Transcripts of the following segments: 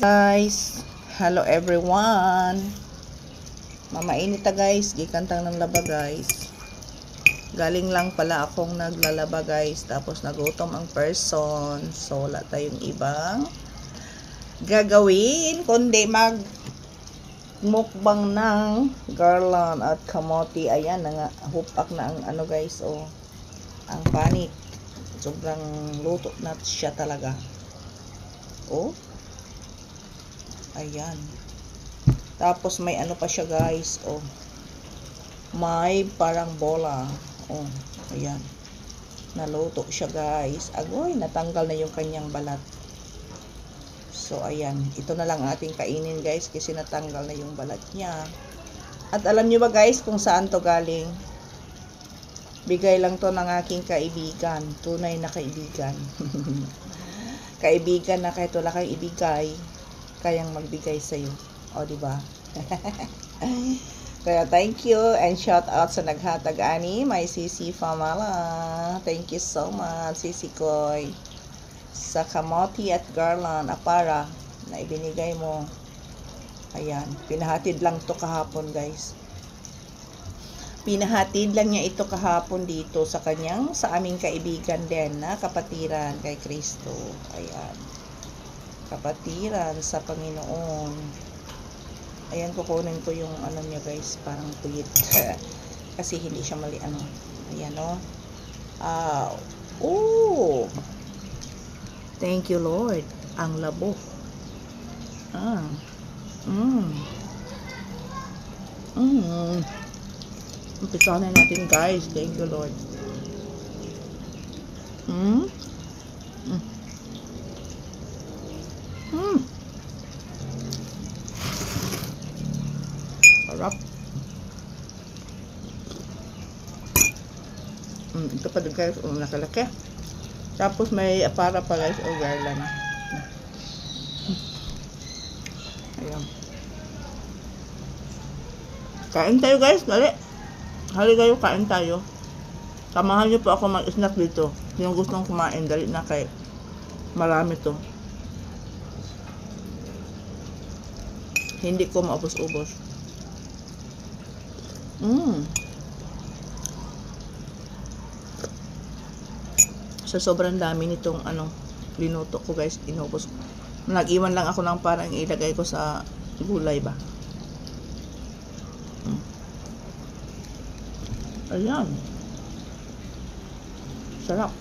Guys, hello everyone. Mamainit ta guys, gikantang ng laba guys. Galing lang pala akong naglalaba guys, tapos nagutom ang person. So wala tayong ibang gagawin kundi mag mukbang ng garland at kamote. Ayan na nga, hupak na ang ano guys, oh. Ang panit. Sobrang luto na siya talaga. Oh. Ayan. Tapos may ano pa siya guys, oh. May parang bola. Oh, ayan. Naluto siya guys. Agoy, natanggal na yung kanyang balat. So ayan, ito na lang ating kainin guys kasi natanggal na yung balat niya. At alam niyo ba guys kung saan to galing? Bigay lang to ng aking kaibigan, tunay na kaibigan. Kaibigan na kahit wala kang ibigay, kayang magbigay sa iyo. O, di ba? Kaya thank you and shout out sa naghatag ani, my Sisi Famala. Thank you so much, Sisi Koy. Sa kamote at garland apara na ibinigay mo. Ayan, pinahatid lang to kahapon guys. Pinahatid lang niya ito kahapon dito sa aming kaibigan din na kapatiran kay Kristo. Ayan. Kapatiran sa Panginoon. Ayan, kukunin ko yung ano niya guys, parang tuyit. Kasi hindi siya mali ano. Ayan o. Oh. Thank you Lord. Ang labo. Umpisahan na natin guys. Thank you Lord. Sarap. Ito pa din guys. Nakalaki. Tapos may apara pa guys. O garland. Ayan. Kain tayo guys. Dali. Hali kayo, kain tayo. Samahan niyo po ako mag-snack dito. Yung gustong kumain, dali na kay marami to. Hindi ko maubos-ubos. Sa sobrang dami nitong linuto ko guys, inubos. Nag-iwan lang ako ng parang ilagay ko sa gulay ba. Ayan. Sarap.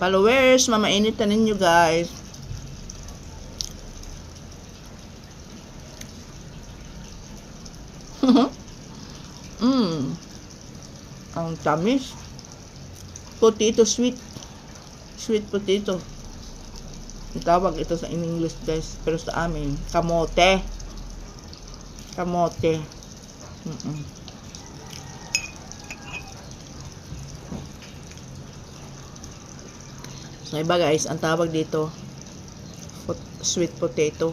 Followers, mamainit na ninyo guys. Ang tamis. Potato sweet. Sweet potato. Tawag ito sa English guys. Pero sa amin, kamote. Kamote. So iba guys, ang tawag dito sweet potato.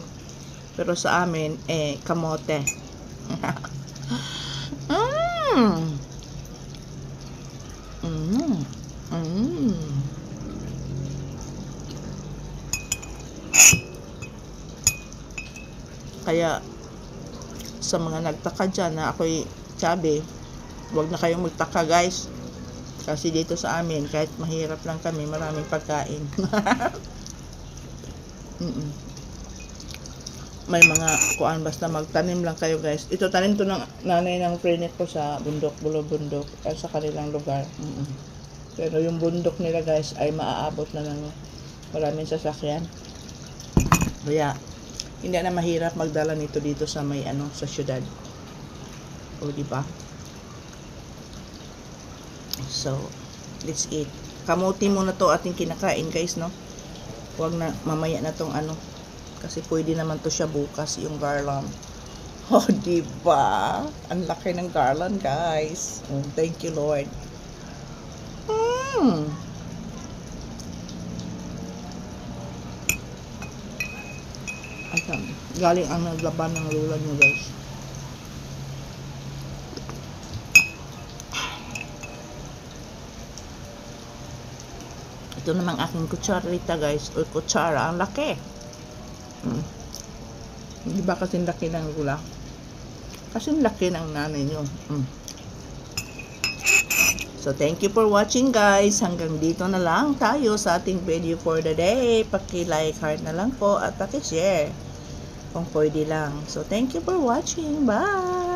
Pero sa amin, kamote. Kaya sa mga nagtaka dyan na ako'y chubby, huwag na kayong magtaka guys. Kasi dito sa amin, kahit mahirap lang kami, maraming pagkain. May mga kuan, basta magtanim lang kayo guys. Ito tanim to ng nanay ng friend ko sa bundok, bundok sa kanilang lugar. Pero yung bundok nila guys ay maaabot na ng maraming sasakyan. Kaya hindi na mahirap magdala nito dito sa may sa syudad. O di ba? So, let's eat. Kamuti muna to ating kinakain guys, no? Huwag na mamaya na tong kasi pwede naman to siya bukas yung garland. Oh, di ba? Ang laki ng garland, guys. Oh, thank you, Lord. At galing ang naglaban ng lula nyo, guys. Ito namang aking kutsarita, guys. O kutsara, ang laki. Di ba kasing laki ng lula? Kasing laki ng nanay nyo. So, thank you for watching, guys. Hanggang dito na lang tayo sa ating video for the day. Paki-like, heart na lang po at paki-share kung pwede lang. So, thank you for watching. Bye!